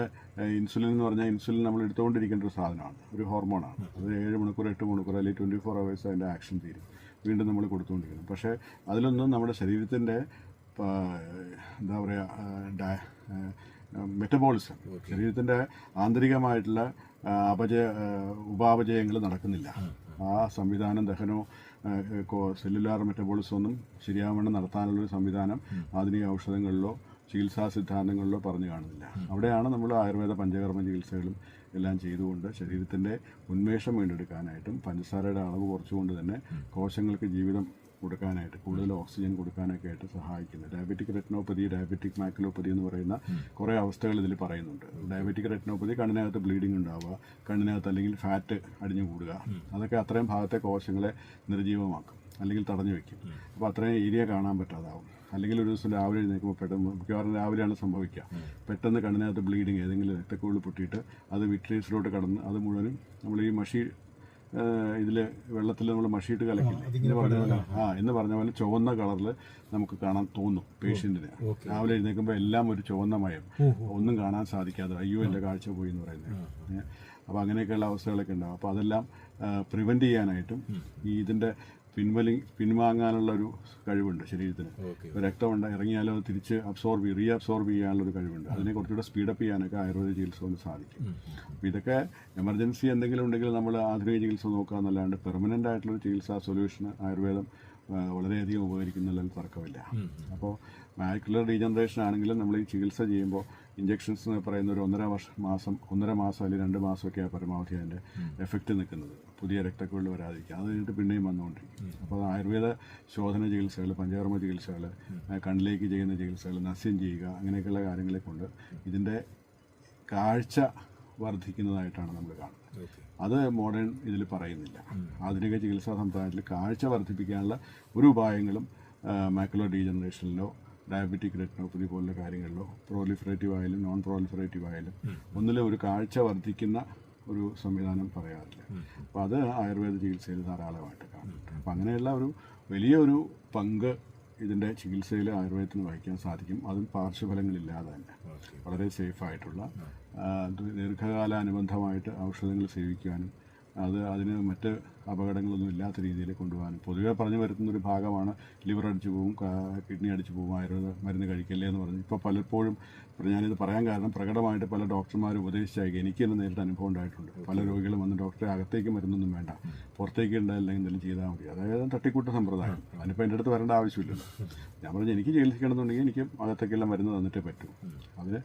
B: ഇൻസുലിൻ എന്ന് പറഞ്ഞാൽ ഇൻസുലിൻ നമ്മൾ എടുത്തുകൊണ്ടിരിക്കേണ്ട ഒരു സാധനമാണ്, ഒരു ഹോർമോണാണ്. അത് 7 മണിക്കൂർ 8 മണിക്കൂർ അല്ലെങ്കിൽ 24 hours അതിൻ്റെ ആക്ഷൻ തീരും, വീണ്ടും നമ്മൾ കൊടുത്തുകൊണ്ടിരിക്കണം. പക്ഷേ അതിലൊന്നും നമ്മുടെ ശരീരത്തിൻ്റെ എന്താ പറയുക മെറ്റബോളിസം, ശരീരത്തിൻ്റെ ആന്തരികമായിട്ടുള്ള ഉപാപചയങ്ങൾ നടക്കുന്നില്ല. ആ സംവിധാനം ദഹനവും സെല്ലുലാർ മെറ്റബോളിസം ഒന്നും ശരിയാവണ്ണം നടത്താനുള്ളൊരു സംവിധാനം ആധുനിക ഔഷധങ്ങളിലോ ചികിത്സാ സിദ്ധാന്തങ്ങളിലോ പറഞ്ഞു കാണുന്നില്ല. അവിടെയാണ് നമ്മൾ ആയുർവേദ പഞ്ചകർമ്മ ചികിത്സകളും എല്ലാം ചെയ്തുകൊണ്ട് ശരീരത്തിൻ്റെ ഉന്മേഷം വീണ്ടെടുക്കാനായിട്ടും പഞ്ചസാരയുടെ അളവ് കുറച്ചുകൊണ്ട് തന്നെ കോശങ്ങൾക്ക് ജീവിതം കൊടുക്കാനായിട്ട്, കൂടുതൽ ഓക്സിജൻ കൊടുക്കാനൊക്കെ ആയിട്ട് സഹായിക്കുന്നത്. ഡയബറ്റിക് റെറ്റിനോപ്പതി, ഡയബറ്റിക് മാക്കുലോപ്പതി എന്ന് പറയുന്ന കുറേ അവസ്ഥകൾ ഇതിൽ പറയുന്നുണ്ട്. ഡയബറ്റിക് റെറ്റിനോപ്പതി കണ്ണിനകത്ത് ബ്ലീഡിങ് ഉണ്ടാവുക, കണ്ണിനകത്ത് അല്ലെങ്കിൽ ഫാറ്റ് അടിഞ്ഞു കൂടുക, അതൊക്കെ അത്രയും ഭാഗത്തെ കോശങ്ങളെ നിർജീവമാക്കും അല്ലെങ്കിൽ തടഞ്ഞു വയ്ക്കും. അപ്പോൾ അത്രയും ഏരിയ കാണാൻ പറ്റാതാവും. അല്ലെങ്കിൽ ഒരു ദിവസം രാവിലെ എഴുന്നേൽക്കുമ്പോൾ പെട്ടെന്ന്, മിക്കവാറും രാവിലെയാണ് സംഭവിക്കുക, പെട്ടെന്ന് കണ്ണിനകത്ത് ബ്ലീഡിങ്, ഏതെങ്കിലും രക്തക്കുഴൽ പൊട്ടിയിട്ട് അത് വിട്രീസിലോട്ട് കടന്ന് അത് മുഴുവനും നമ്മൾ ഈ മഷി ഇതിൽ വെള്ളത്തിൽ നമ്മൾ മഷിയിട്ട് കലക്കില്ലേ എന്ന് പറഞ്ഞ പോലെ ചുവന്ന കളറിൽ നമുക്ക് കാണാൻ തോന്നും പേഷ്യൻറ്റിന്. രാവിലെ എഴുന്നേൽക്കുമ്പോൾ എല്ലാം ഒരു ചുവന്ന മയം, ഒന്നും കാണാൻ സാധിക്കാതെ അയ്യോ എൻ്റെ കാഴ്ച പോയി എന്ന് പറയുന്നത്. അപ്പോൾ അങ്ങനെയൊക്കെയുള്ള അവസ്ഥകളൊക്കെ ഉണ്ടാകും. അപ്പോൾ അതെല്ലാം പ്രിവെൻറ്റ് ചെയ്യാനായിട്ടും ഈ ഇതിൻ്റെ പിൻവാങ്ങാനുള്ള ഒരു കഴിവുണ്ട് ശരീരത്തിന്. രക്തം ഇറങ്ങിയാലും അത് തിരിച്ച് റീഅബ്സോർബ് ചെയ്യാനുള്ള ഒരു കഴിവുണ്ട്. അതിനെ കുറച്ചുകൂടെ സ്പീഡപ്പ് ചെയ്യാനൊക്കെ ആയുർവേദ ചികിത്സ കൊണ്ട് സാധിക്കും. അപ്പോൾ ഇതൊക്കെ എമർജൻസി എന്തെങ്കിലും ഉണ്ടെങ്കിൽ നമ്മൾ ആധുനിക ചികിത്സ നോക്കുക എന്നല്ലാണ്ട് പെർമനൻ്റ് ആയിട്ടുള്ളൊരു ചികിത്സാ സൊല്യൂഷന് ആയുർവേദം വളരെയധികം ഉപകരിക്കുന്നുള്ളതിൽ തർക്കമില്ല. അപ്പോൾ മാക്യുലർ ഡീജനറേഷൻ ആണെങ്കിലും നമ്മൾ ഈ ചികിത്സ ചെയ്യുമ്പോൾ ഇഞ്ചക്ഷൻസ് എന്ന് പറയുന്ന ഒരു 1.5 മാസം അല്ലെങ്കിൽ 2 മാസമൊക്കെയാണ് പരമാവധി അതിൻ്റെ എഫക്റ്റ് നിൽക്കുന്നത്, പുതിയ രക്തക്കുഴൽ വരാതിരിക്കുക. അത് കഴിഞ്ഞിട്ട് പിന്നെയും വന്നുകൊണ്ടിരിക്കും. അപ്പോൾ ആയുർവേദ ശോധന ചികിത്സകൾ, പഞ്ചകർമ്മ ചികിത്സകൾ, കണ്ണിലേക്ക് ചെയ്യുന്ന ചികിത്സകൾ, നസ്യം ചെയ്യുക, അങ്ങനെയൊക്കെയുള്ള കാര്യങ്ങളെ കൊണ്ട് ഇതിൻ്റെ കാഴ്ച വർദ്ധിക്കുന്നതായിട്ടാണ് നമ്മൾ കാണുന്നത്. അത് മോഡേൺ ഇതിൽ പറയുന്നില്ല. ആധുനിക ചികിത്സാ സമ്പ്രദായത്തിൽ കാഴ്ച വർദ്ധിപ്പിക്കാനുള്ള ഒരു ഉപായങ്ങളും മാക്കുലർ ഡീജനറേഷനിലോ ഡയബറ്റിക് റെറ്റിനോപ്പതി പോലുള്ള കാര്യങ്ങളിലോ പ്രോലിഫറേറ്റീവ് ആയാലും നോൺ പ്രോലിഫറേറ്റീവ് ആയാലും ഒന്നിലും ഒരു കാഴ്ച വർദ്ധിക്കുന്ന ഒരു സംവിധാനം പറയാറില്ല. അപ്പോൾ അത് ആയുർവേദ ചികിത്സയിൽ ധാരാളമായിട്ട് കാണുന്നുണ്ട്. അപ്പം അങ്ങനെയുള്ള ഒരു വലിയൊരു പങ്ക് ഇതിൻ്റെ ചികിത്സയിൽ ആയുർവേദത്തിന് വഹിക്കാൻ സാധിക്കും. അതും പാർശ്വഫലങ്ങളില്ലാതെ തന്നെ വളരെ സേഫായിട്ടുള്ള ദീർഘകാലാനുബന്ധമായിട്ട് ഔഷധങ്ങൾ സേവിക്കുവാനും അതിന് മറ്റ് അപകടങ്ങളൊന്നും ഇല്ലാത്ത രീതിയിൽ കൊണ്ടുപോകാനും പൊതുവെ പറഞ്ഞു വരുത്തുന്നൊരു ഭാഗമാണ് ലിവർ അടിച്ചു പോകും, കിഡ്നി അടിച്ചു പോകും, ആയുർവേദ മരുന്ന് കഴിക്കല്ലേ എന്ന് പറഞ്ഞ്. ഇപ്പോൾ പലപ്പോഴും ഞാനിത് പറയാൻ കാരണം പ്രകടമായിട്ട് പല ഡോക്ടർമാർ ഉപദേശിച്ചായി എനിക്ക് തന്നെ നേരിട്ട് അനുഭവം ഉണ്ടായിട്ടുണ്ട്. പല രോഗികളും വന്ന് ഡോക്ടറെ അകത്തേക്ക് മരുന്നൊന്നും വേണ്ട, പുറത്തേക്ക് ഉണ്ടായില്ലെങ്കിൽ എന്തെങ്കിലും ചെയ്താൽ മതി. അതായത് തട്ടിക്കൂട്ട് സമ്പ്രദായം. അതിനിപ്പോൾ എൻ്റെ അടുത്ത് വരേണ്ട ആവശ്യമില്ലല്ലോ. ഞാൻ പറഞ്ഞു എനിക്ക് ചികിത്സിക്കണമെന്നുണ്ടെങ്കിൽ എനിക്ക് അകത്തേക്കെല്ലാം മരുന്ന് തന്നിട്ടേ പറ്റൂ. അത്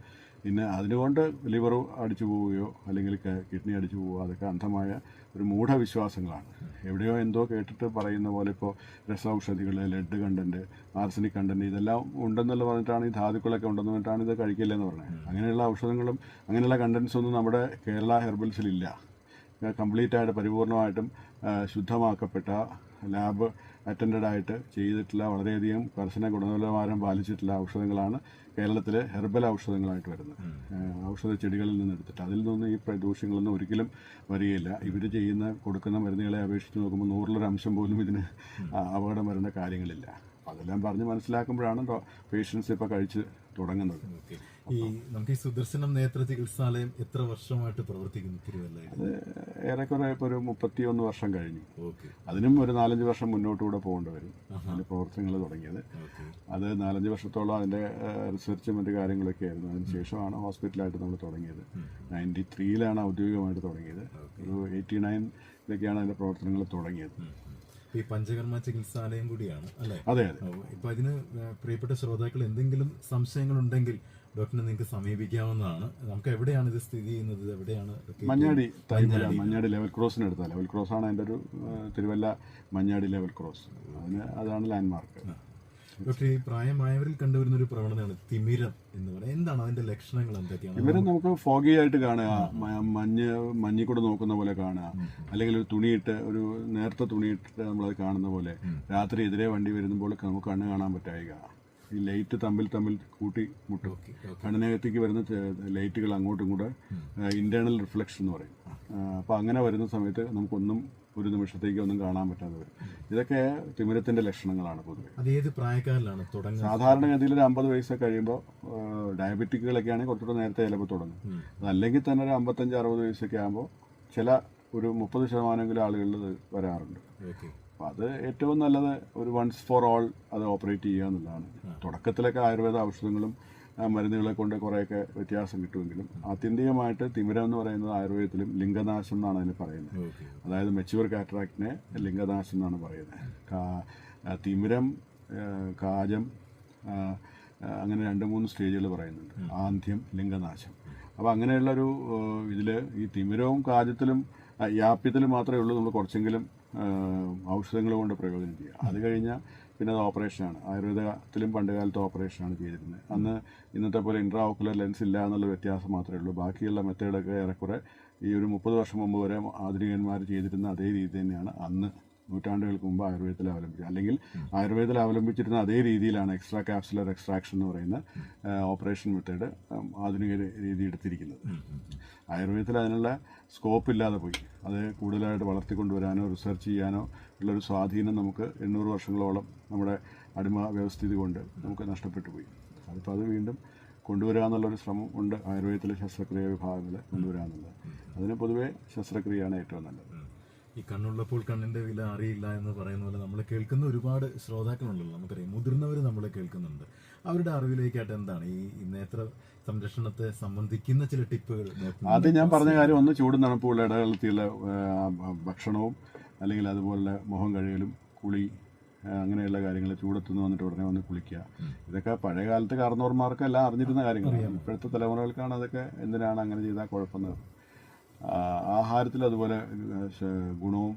B: പിന്നെ അതിനുകൊണ്ട് ലിവർ അടിച്ചു പോവുകയോ അല്ലെങ്കിൽ കിഡ്നി അടിച്ചു പോവുകയോ അതൊക്കെ അന്ധമായ ഒരു മൂഢവിശ്വാസങ്ങളാണ്. എവിടെയോ എന്തോ കേട്ടിട്ട് പറയുന്ന പോലെ ഇപ്പോൾ രസൌഷധികൾ, ലെഡ് കണ്ടൻറ്റ്, ആർസനിക് കണ്ടൻറ്റ് ഇതെല്ലാം ഉണ്ടെന്നുള്ള പറഞ്ഞിട്ടാണ്, ഈ ധാതുക്കളൊക്കെ ഉണ്ടെന്ന് പറഞ്ഞിട്ടാണ് ഇത് കഴിക്കില്ലെന്ന് പറഞ്ഞത്. അങ്ങനെയുള്ള ഔഷധങ്ങളും അങ്ങനെയുള്ള കണ്ടൻറ്റ്സ് ഒന്നും നമ്മുടെ കേരള ഹെർബൽസിലില്ല. കംപ്ലീറ്റ് ആയിട്ട് പരിപൂർണമായിട്ടും ശുദ്ധമാക്കപ്പെട്ട ലാബ് അറ്റൻഡഡ് ആയിട്ട് ചെയ്തിട്ടുള്ള വളരെയധികം കർശന ഗുണനിലവാരം പാലിച്ചിട്ടുള്ള ഔഷധങ്ങളാണ് കേരളത്തിലെ ഹെർബൽ ഔഷധങ്ങളായിട്ട് വരുന്നത്. ഔഷധ ചെടികളിൽ നിന്ന് എടുത്തിട്ട് അതിൽ നിന്നും ഈ ദൂഷ്യങ്ങളൊന്നും ഒരിക്കലും വരികയില്ല. ഇവർ കൊടുക്കുന്ന മരുന്നുകളെ അപേക്ഷിച്ച് നോക്കുമ്പോൾ 100-ൽ 1 അംശം പോലും ഇതിന് അപകടം വരേണ്ട കാര്യങ്ങളില്ല. അതെല്ലാം പറഞ്ഞ് മനസ്സിലാക്കുമ്പോഴാണ് പേഷ്യൻസ് ഇപ്പോൾ കഴിച്ച് തുടങ്ങുന്നത്.
A: ഈ നമുക്ക് ഈ സുദർശനം നേത്ര ചികിത്സാലയം എത്ര വർഷമായിട്ട് പ്രവർത്തിക്കുന്നു തിരുവല്ലയിൽ?
B: അത് ഏറെക്കുറെ ഇപ്പോൾ ഒരു 31 വർഷം കഴിഞ്ഞു. അതിനും ഒരു 4-5 വർഷം മുന്നോട്ടുകൂടെ പോകേണ്ടി വരും അതിൻ്റെ പ്രവർത്തനങ്ങൾ തുടങ്ങിയത്. അത് 4-5 വർഷത്തോളം അതിൻ്റെ റിസർച്ചും മറ്റു കാര്യങ്ങളൊക്കെ ആയിരുന്നു. അതിന് ശേഷമാണ് ഹോസ്പിറ്റലായിട്ട് നമ്മൾ തുടങ്ങിയത്. 93-ലാണ് ഔദ്യോഗികമായിട്ട് തുടങ്ങിയത്. ഒരു 89-ലൊക്കെയാണ് അതിൻ്റെ പ്രവർത്തനങ്ങൾ തുടങ്ങിയത്.
A: ഈ പഞ്ചകർമ്മ ചികിത്സാലയം കൂടിയാണ് അല്ലേ?
B: അതെ അതെ.
A: ഇപ്പൊ അതിന് പ്രിയപ്പെട്ട ശ്രോതാക്കൾ എന്തെങ്കിലും സംശയങ്ങളുണ്ടെങ്കിൽ ഡോക്ടറിനെ നിങ്ങൾക്ക് സമീപിക്കാവുന്നതാണ്. നമുക്ക് എവിടെയാണ് ഇത് സ്ഥിതി ചെയ്യുന്നത്? എവിടെയാണ്?
B: മഞ്ഞാടി ലെവൽ ക്രോസിനടുത്താണ്. ലെവൽ ക്രോസ് ആണ് അതിൻ്റെ ഒരു തിരുവല്ല മഞ്ഞാടി ലെവൽ ക്രോസ്. അതാണ് ലാൻഡ്മാർക്ക്.
A: ഡോക്ടർ, ഈ പ്രായമായവരിൽ കണ്ടുവരുന്ന ഒരു പ്രവണതയാണ് തിമിരം എന്ന് പറയുന്നത്. എന്താണ് അതിന്റെ ലക്ഷണങ്ങൾ? എന്തൊക്കെയാണ്?
B: തിമിരം നമുക്ക് ഫോഗി ആയിട്ട് കാണുക, മഞ്ഞിൽ കൂടെ നോക്കുന്ന പോലെ കാണുക, അല്ലെങ്കിൽ ഒരു തുണിയിട്ട് ഒരു നേരത്തെ തുണിയിട്ടിട്ട് നമ്മളത് കാണുന്ന പോലെ, രാത്രി എതിരെ വണ്ടി വരുമ്പോൾ നമുക്ക് കണ്ണ് കാണാൻ പറ്റായിക, ഈ ലൈറ്റ് തമ്മിൽ കൂട്ടി മുട്ടും, കണ്ണിനകത്തേക്ക് വരുന്ന ലൈറ്റുകൾ അങ്ങോട്ടും കൂടെ ഇന്റേണൽ റിഫ്ലക്ഷൻ എന്ന് പറയും. അപ്പോൾ അങ്ങനെ വരുന്ന സമയത്ത് നമുക്കൊന്നും ഒരു നിമിഷത്തേക്ക് ഒന്നും കാണാൻ പറ്റാതെ വരും. ഇതൊക്കെ തിമിരത്തിന്റെ ലക്ഷണങ്ങളാണ് പൊതുവെ.
A: അത് ഏത് പ്രായക്കാരിലാണ് തുടങ്ങുന്നത്?
B: സാധാരണഗതിയിൽ ഒരു 50 വയസ്സൊക്കെ കഴിയുമ്പോൾ ഡയബറ്റിക്കുകളൊക്കെ ആണെങ്കിൽ കുറച്ചുകൂടെ നേരത്തെ ചിലപ്പോൾ തുടങ്ങും. അതല്ലെങ്കിൽ തന്നെ ഒരു 55-60 വയസ്സൊക്കെ ആകുമ്പോൾ ചില ഒരു 30% ആളുകളിൽ വരാറുണ്ട്. അപ്പം അത് ഏറ്റവും നല്ലത് ഒരു വൺസ് ഫോർ ഓൾ അത് ഓപ്പറേറ്റ് ചെയ്യുക എന്നുള്ളതാണ്. തുടക്കത്തിലൊക്കെ ആയുർവേദ ഔഷധങ്ങളും മരുന്നുകളെ കൊണ്ട് കുറേയൊക്കെ വ്യത്യാസം കിട്ടുമെങ്കിലും ആത്യന്തികമായിട്ട് തിമിരം എന്ന് പറയുന്നത് ആയുർവേദത്തിലും ലിംഗനാശം എന്നാണ് അതിന് പറയുന്നത്. അതായത് മെച്യൂർ കാറ്ററാക്റ്റിനെ ലിംഗനാശം എന്നാണ് പറയുന്നത്. തിമിരം, കാജം, അങ്ങനെ 2-3 സ്റ്റേജുകൾ പറയുന്നുണ്ട്. ആന്ധ്യം, ലിംഗനാശം. അപ്പോൾ അങ്ങനെയുള്ളൊരു ഇതിൽ ഈ തിമിരവും കാജത്തിലും യാപ്യത്തിലും മാത്രമേ ഉള്ളൂ നമ്മൾ കുറച്ചെങ്കിലും ഔഷധങ്ങൾ കൊണ്ട് പ്രയോജനം ചെയ്യുക. അത് കഴിഞ്ഞാൽ പിന്നെ അത് ഓപ്പറേഷനാണ്. ആയുർവേദത്തിലും പണ്ട് കാലത്ത് ഓപ്പറേഷനാണ് ചെയ്തിരുന്നത്. അന്ന് ഇന്നത്തെ പോലെ ഇൻട്രാ ഓക്കുലർ ലെൻസ് ഇല്ല എന്നുള്ള വ്യത്യാസം മാത്രമേ ഉള്ളൂ. ബാക്കിയുള്ള മെത്തേഡൊക്കെ ഏറെക്കുറെ ഈ ഒരു 30 വർഷം മുമ്പ് വരെ ആധുനികന്മാർ ചെയ്തിരുന്ന അതേ രീതി തന്നെയാണ് അന്ന് നൂറ്റാണ്ടുകൾക്ക് മുമ്പ് ആയുർവേദത്തിൽ അവലംബിച്ചത്. അല്ലെങ്കിൽ ആയുർവേദത്തിൽ അവലംബിച്ചിരുന്ന അതേ രീതിയിലാണ് എക്സ്ട്രാ ക്യാപ്സുലർ എക്സ്ട്രാക്ഷൻ എന്ന് പറയുന്ന ഓപ്പറേഷൻ മെത്തേഡ് ആധുനിക രീതി എടുത്തിരിക്കുന്നത്. ആയുർവേദത്തിൽ അതിനുള്ള സ്കോപ്പ് ഇല്ലാതെ പോയി. അത് കൂടുതലായിട്ട് വളർത്തിക്കൊണ്ടുവരാനോ റിസർച്ച് ചെയ്യാനോ ഉള്ളൊരു സ്വാധീനം നമുക്ക് 800 വർഷങ്ങളോളം നമ്മുടെ അടിമ വ്യവസ്ഥിതി കൊണ്ട് നമുക്ക് നഷ്ടപ്പെട്ടു പോയി. അതിപ്പോൾ അത് വീണ്ടും കൊണ്ടുവരിക എന്നുള്ളൊരു ശ്രമം ഉണ്ട് ആയുർവേദത്തിലെ ശസ്ത്രക്രിയ വിഭാഗങ്ങൾ കൊണ്ടുവരിക എന്നുള്ളത്. അതിന് പൊതുവെ ശസ്ത്രക്രിയയാണ് ഏറ്റവും നല്ലത്.
A: ഈ കണ്ണുള്ളപ്പോൾ കണ്ണിന്റെ വില അറിയില്ല എന്ന് പറയുന്ന പോലെ നമ്മൾ കേൾക്കുന്ന ഒരുപാട് ശ്രോതാക്കളുണ്ടല്ലോ. നമുക്കറിയാം, മുതിർന്നവർ നമ്മളെ കേൾക്കുന്നുണ്ട്. അവരുടെ അറിവിലേക്കായിട്ട് എന്താണ് ഈ നേത്ര സംരക്ഷണത്തെ സംബന്ധിക്കുന്ന ചില ടിപ്പുകൾ?
B: ആദ്യം ഞാൻ പറഞ്ഞ കാര്യം ഒന്ന് ചൂടും തണുപ്പുള്ള ഇടകലത്തിയുള്ള ഭക്ഷണവും അല്ലെങ്കിൽ അതുപോലെ മുഖം കഴുകലും കുളി അങ്ങനെയുള്ള കാര്യങ്ങൾ, ചൂടത്തുനിന്ന് വന്നിട്ട് ഉടനെ വന്ന് കുളിക്കുക, ഇതൊക്കെ പഴയ കാലത്ത് കാർന്നോർമാർക്കെല്ലാം അറിഞ്ഞിരുന്ന കാര്യങ്ങളാണ്. ഇപ്പോഴത്തെ തലമുറകൾക്കാണ് അതൊക്കെ എന്തിനാണ് അങ്ങനെ ചെയ്താൽ കുഴപ്പമെന്ന്. ആഹാരത്തിൽ അതുപോലെ ഗുണവും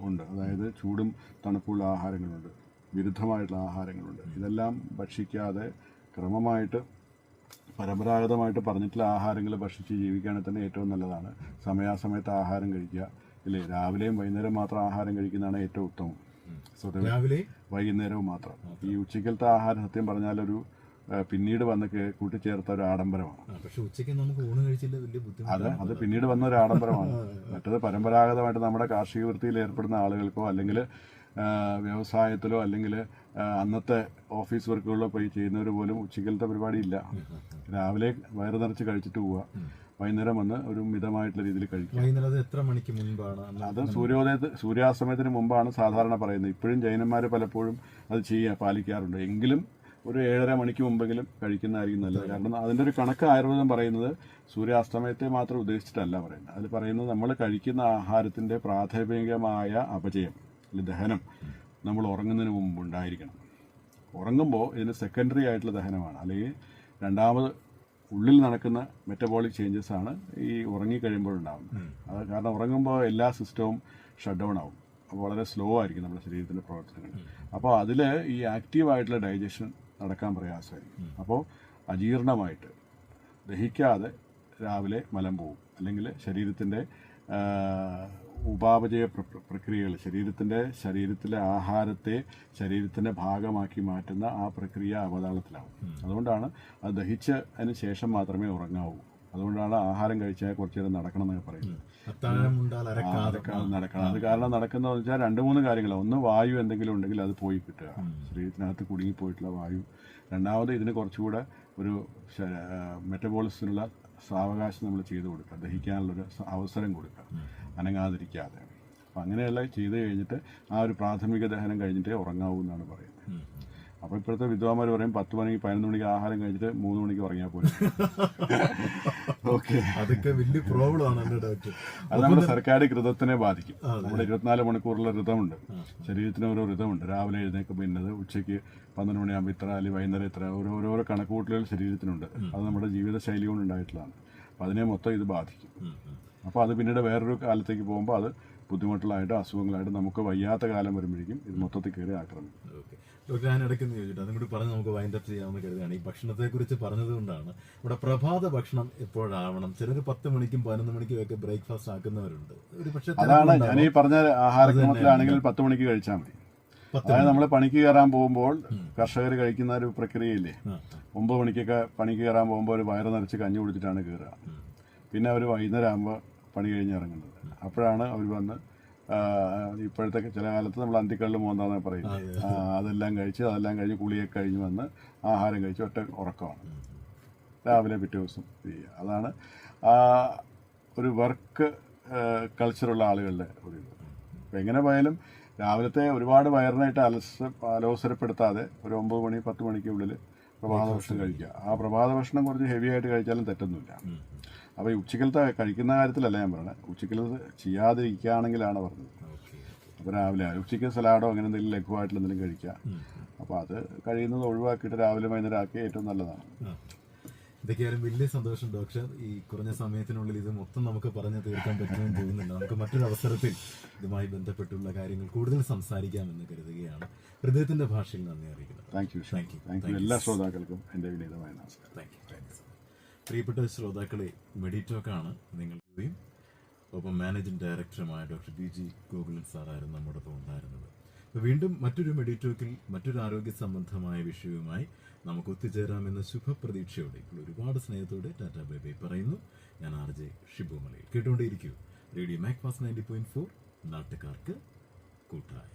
B: ഉണ്ട്. അതായത് ചൂടും തണുപ്പുള്ള ആഹാരങ്ങളുണ്ട്, വിരുദ്ധമായിട്ടുള്ള ആഹാരങ്ങളുണ്ട്. ഇതെല്ലാം ഭക്ഷിക്കാതെ ക്രമമായിട്ട് പരമ്പരാഗതമായിട്ട് പറഞ്ഞിട്ടുള്ള ആഹാരങ്ങൾ ഭക്ഷിച്ച് ജീവിക്കുകയാണെങ്കിൽ തന്നെ ഏറ്റവും നല്ലതാണ്. സമയാസമയത്ത് ആഹാരം കഴിക്കുക, ഇല്ലേ? രാവിലെയും വൈകുന്നേരം മാത്രം ആഹാരം കഴിക്കുന്നതാണ് ഏറ്റവും ഉത്തമം.
A: രാവിലെ
B: വൈകുന്നേരവും മാത്രം. ഈ ഉച്ചക്കലത്തെ ആഹാരം സത്യം പറഞ്ഞാൽ ഒരു പിന്നീട് വന്ന് കൂട്ടിച്ചേർത്ത ഒരു ആഡംബരമാണ്.
A: പക്ഷെ ഉച്ചയ്ക്ക് നമുക്ക് ഊണ് കഴിച്ചില്ല, വലിയ ബുദ്ധിമുട്ട്.
B: അത് പിന്നീട് വന്ന ഒരു ആഡംബരമാണ്. മറ്റത് പരമ്പരാഗതമായിട്ട് നമ്മുടെ കാർഷിക വൃത്തിയിൽ ഏർപ്പെടുന്ന ആളുകൾക്കോ അല്ലെങ്കിൽ വ്യവസായത്തിലോ അല്ലെങ്കിൽ അന്നത്തെ ഓഫീസ് വർക്കുകളിലോ പോയി ചെയ്യുന്നവർ പോലും ഉച്ചക്കലത്തെ പരിപാടി ഇല്ല. രാവിലെ വയറ് നിറച്ച് കഴിച്ചിട്ട് പോവുക, വൈകുന്നേരം വന്ന് ഒരു മിതമായിട്ടുള്ള രീതിയിൽ കഴിക്കുക.
A: വൈകുന്നേരം എത്ര മണിക്ക് മുൻപാണ്?
B: അത് സൂര്യാസ്തമയത്തിന് മുമ്പാണ് സാധാരണ പറയുന്നത്. ഇപ്പോഴും ജൈനന്മാർ പലപ്പോഴും അത് പാലിക്കാറുണ്ട്. എങ്കിലും ഒരു 7:30 മണിക്ക് മുമ്പെങ്കിലും കഴിക്കുന്നതായിരിക്കും നല്ലത്. കാരണം അതിൻ്റെ ഒരു കണക്ക് ആയുർവേദം പറയുന്നത് സൂര്യാസ്തമയത്തെ മാത്രം ഉദ്ദേശിച്ചിട്ടല്ല പറയുന്നത്. അതിൽ പറയുന്നത് നമ്മൾ കഴിക്കുന്ന ആഹാരത്തിൻ്റെ പ്രാഥമികമായ അപചയം, ദഹനം നമ്മൾ ഉറങ്ങുന്നതിന് മുമ്പ് ഉണ്ടായിരിക്കണം. ഉറങ്ങുമ്പോൾ ഇതിന് സെക്കൻഡറി ആയിട്ടുള്ള ദഹനമാണ്, അല്ലെങ്കിൽ രണ്ടാമത് ഉള്ളിൽ നടക്കുന്ന മെറ്റബോളിക് ചേഞ്ചസ് ആണ് ഈ ഉറങ്ങിക്കഴിയുമ്പോഴുണ്ടാകുന്നത്. അത് കാരണം ഉറങ്ങുമ്പോൾ എല്ലാ സിസ്റ്റവും ഷട്ട് ഡൗൺ ആവും. അപ്പോൾ വളരെ സ്ലോ ആയിരിക്കും നമ്മുടെ ശരീരത്തിൻ്റെ പ്രവർത്തനങ്ങൾ. അപ്പോൾ അതിൽ ഈ ആക്റ്റീവായിട്ടുള്ള ഡൈജഷൻ നടക്കാൻ പ്രയാസമായിരിക്കും. അപ്പോൾ അജീർണമായിട്ട് ദഹിക്കാതെ രാവിലെ മലം പോവും, അല്ലെങ്കിൽ ശരീരത്തിൻ്റെ ഉപാപചയ പ്രക്രിയകൾ, ശരീരത്തിലെ ആഹാരത്തെ ശരീരത്തിൻ്റെ ഭാഗമാക്കി മാറ്റുന്ന ആ പ്രക്രിയ അവതാളത്തിലാവും. അതുകൊണ്ടാണ് അത് ദഹിച്ചതിന് ശേഷം മാത്രമേ ഉറങ്ങാവൂ. അതുകൊണ്ടാണ് ആഹാരം കഴിച്ചാൽ കുറച്ചു നേരം നടക്കണം എന്നൊക്കെ പറയുന്നത്. നടക്കണം. അത് കാരണം നടക്കുന്നതെന്ന് വെച്ചാൽ 2-3 കാര്യങ്ങളാണ്. ഒന്ന്, വായു എന്തെങ്കിലും ഉണ്ടെങ്കിൽ അത് പോയി കിട്ടുക, ശരീരത്തിനകത്ത് കുടുങ്ങിപ്പോയിട്ടുള്ള വായു. രണ്ടാമത്, ഇതിന് കുറച്ചുകൂടെ ഒരു മെറ്റബോളിസത്തിനുള്ള സാവകാശം നമ്മൾ ചെയ്തു കൊടുക്കുക, ദഹിക്കാനുള്ളൊരു അവസരം കൊടുക്കുക, അനങ്ങാതിരിക്കാതെ. അപ്പം അങ്ങനെയുള്ള ചെയ്ത് കഴിഞ്ഞിട്ട് ആ ഒരു പ്രാഥമിക ദഹനം കഴിഞ്ഞിട്ടേ ഉറങ്ങാവൂ എന്നാണ് പറയുന്നത്. അപ്പോൾ ഇപ്പോഴത്തെ വിദ്വാന്മാർ പറയും 10 മണിക്ക് 11 മണിക്ക് ആഹാരം കഴിച്ചിട്ട് 3 മണിക്ക് ഉറങ്ങിയാൽ പോലും. ഓക്കെ,
A: അതൊക്കെ വലിയ പ്രോബ്ലം ആണ് ഡോക്ടർ.
B: അത് നമ്മുടെ സർക്കാരിന്റെ ഋതത്തിനെ ബാധിക്കും. നമ്മുടെ 24 മണിക്കൂറുള്ള ഋതമുണ്ട്, ശരീരത്തിന് ഓരോ ഋതമുണ്ട്. രാവിലെ എഴുന്നേൽക്കുമ്പോൾ ഇന്നത്, ഉച്ചയ്ക്ക് 12 മണിയാകുമ്പോൾ ഇത്ര, അല്ലെങ്കിൽ വൈകുന്നേരം ഇത്ര, ഓരോരോ കണക്കുകൂട്ടലുകൾ ശരീരത്തിനുണ്ട്. അത് നമ്മുടെ ജീവിതശൈലി കൊണ്ട് ഉണ്ടായിട്ടുള്ളതാണ്. അപ്പോൾ അതിനെ മൊത്തം ഇത് ബാധിക്കും. അപ്പോൾ അത് പിന്നീട് വേറൊരു കാലത്തേക്ക് പോകുമ്പോൾ അത് ബുദ്ധിമുട്ടുകളായിട്ട്, അസുഖങ്ങളായിട്ട്, നമുക്ക് വയ്യാത്ത കാലം വരുമ്പോഴേക്കും ഇത് മൊത്തത്തിൽ കയറി ആക്രമിക്കും.
A: ഡോക്ടർ, ഞാൻ ഇടയ്ക്ക് ചോദിച്ചിട്ട് അതും കൂടി പറഞ്ഞ് നമുക്ക് വൈൻഡ് അപ്പ് ചെയ്യാമെന്ന് കരുതുകയാണ്. ഈ ഭക്ഷണത്തെക്കുറിച്ച് പറഞ്ഞതുകൊണ്ടാണ്. ഇവിടെ പ്രഭാത ഭക്ഷണം എപ്പോഴാവണം? ചിലർ 10 മണിക്കും 11 മണിക്കും ഒക്കെ ബ്രേക്ക്ഫാസ്റ്റ് ആക്കുന്നവരുണ്ട്. ഒരു പക്ഷേ
B: അതാണ് ഞാൻ ഈ പറഞ്ഞ ആഹാരക്രമത്തിലാണെങ്കിൽ 10 മണിക്ക് കഴിച്ചാൽ മതി. അതായത് നമ്മൾ പണിക്ക് കയറാൻ പോകുമ്പോൾ കർഷകർ കഴിക്കുന്ന ഒരു പ്രക്രിയയില്ലേ, 9 മണിക്കൊക്കെ പണിക്ക് കയറാൻ പോകുമ്പോൾ ഒരു വയറ് നിറച്ച് കഞ്ഞി കുടിച്ചിട്ടാണ് കയറുക. പിന്നെ അവർ വൈകുന്നേരം ആകുമ്പോൾ പണി കഴിഞ്ഞ് ഇറങ്ങുന്നത്. അപ്പോഴാണ് അവർ വന്ന് ഇപ്പോഴത്തെ ചില കാലത്ത് നമ്മൾ അന്തിക്കള്ളിൽ മോന്താന്ന് പറയും. അതെല്ലാം കഴിഞ്ഞ് കുളിയൊക്കെ കഴിഞ്ഞ് വന്ന് ആഹാരം കഴിച്ച് ഒറ്റ ഉറക്കമാണ്. രാവിലെ പിറ്റേ ദിവസം ചെയ്യുക. അതാണ് ഒരു വർക്ക് കൾച്ചറുള്ള ആളുകളുടെ ഒരു ഇത്. അപ്പം എങ്ങനെ പോയാലും രാവിലത്തെ ഒരുപാട് വയറിനായിട്ട് അലോസരപ്പെടുത്താതെ ഒരു 9 മണി 10 മണിക്കുള്ളിൽ പ്രഭാത ഭക്ഷണം കഴിക്കുക. ആ പ്രഭാത ഭക്ഷണം കുറച്ച് ഹെവി ആയിട്ട് കഴിച്ചാലും തെറ്റൊന്നുമില്ല. അപ്പോൾ ഈ ഉച്ചക്കലത്തെ കഴിക്കുന്ന കാര്യത്തിലല്ല ഞാൻ പറഞ്ഞത്, ഉച്ചക്കലത്ത് ചെയ്യാതിരിക്കുകയാണെങ്കിലാണ് പറഞ്ഞത്. അപ്പോൾ രാവിലെ ഉച്ചയ്ക്ക് സലാഡോ അങ്ങനെ എന്തെങ്കിലും ലഘുവായിട്ടുള്ള എന്തെങ്കിലും കഴിക്കുക. അപ്പോൾ അത് കഴിയുന്നത് ഒഴിവാക്കിയിട്ട് രാവിലെ വൈകുന്നേരം ആക്കിയ ഏറ്റവും നല്ലതാണ്.
A: ഇതൊക്കെയായാലും വലിയ സന്തോഷം ഡോക്ടർ. ഈ കുറഞ്ഞ സമയത്തിനുള്ളിൽ ഇത് മൊത്തം നമുക്ക് പറഞ്ഞു തീർക്കാൻ പറ്റുമെന്ന് തോന്നുന്നുണ്ട്. നമുക്ക് മറ്റൊരു അവസരത്തിൽ ഇതുമായി ബന്ധപ്പെട്ടുള്ള കാര്യങ്ങൾ കൂടുതൽ സംസാരിക്കാമെന്ന് കരുതുകയാണ്. ഹൃദയത്തിന്റെ ഭാഷയിൽ നന്ദി അറിയിക്കുന്നത്.
B: Thank you. എല്ലാ ശ്രോതാക്കൾക്കും എൻ്റെ വിനീതമായ നമസ്കാരം.
A: Thank you. പ്രിയപ്പെട്ട ശ്രോതാക്കളെ, മെഡിറ്റോക്കാണ് നിങ്ങളുടെയും ഒപ്പം മാനേജിംഗ് ഡയറക്ടറുമായ ഡോക്ടർ PG ഗോകുലൻ സാറായിരുന്നു നമ്മോടൊപ്പം ഉണ്ടായിരുന്നത്. വീണ്ടും മറ്റൊരു മെഡിറ്റോക്കിൽ മറ്റൊരു ആരോഗ്യ സംബന്ധമായ വിഷയവുമായി നമുക്ക് ഒത്തുചേരാമെന്ന ശുഭപ്രതീക്ഷയോടെ ഇപ്പോൾ ഒരുപാട് സ്നേഹത്തോടെ ടാറ്റാ ബൈ ബൈ പറയുന്നു. ഞാൻ RJ ഷിബു മലയിൽ. കേട്ടുകൊണ്ടേയിരിക്കൂ റേഡിയോ മാക്ഫാസ്റ്റ് 90.4, നാട്ടുകാർക്ക് കൂട്ടായി.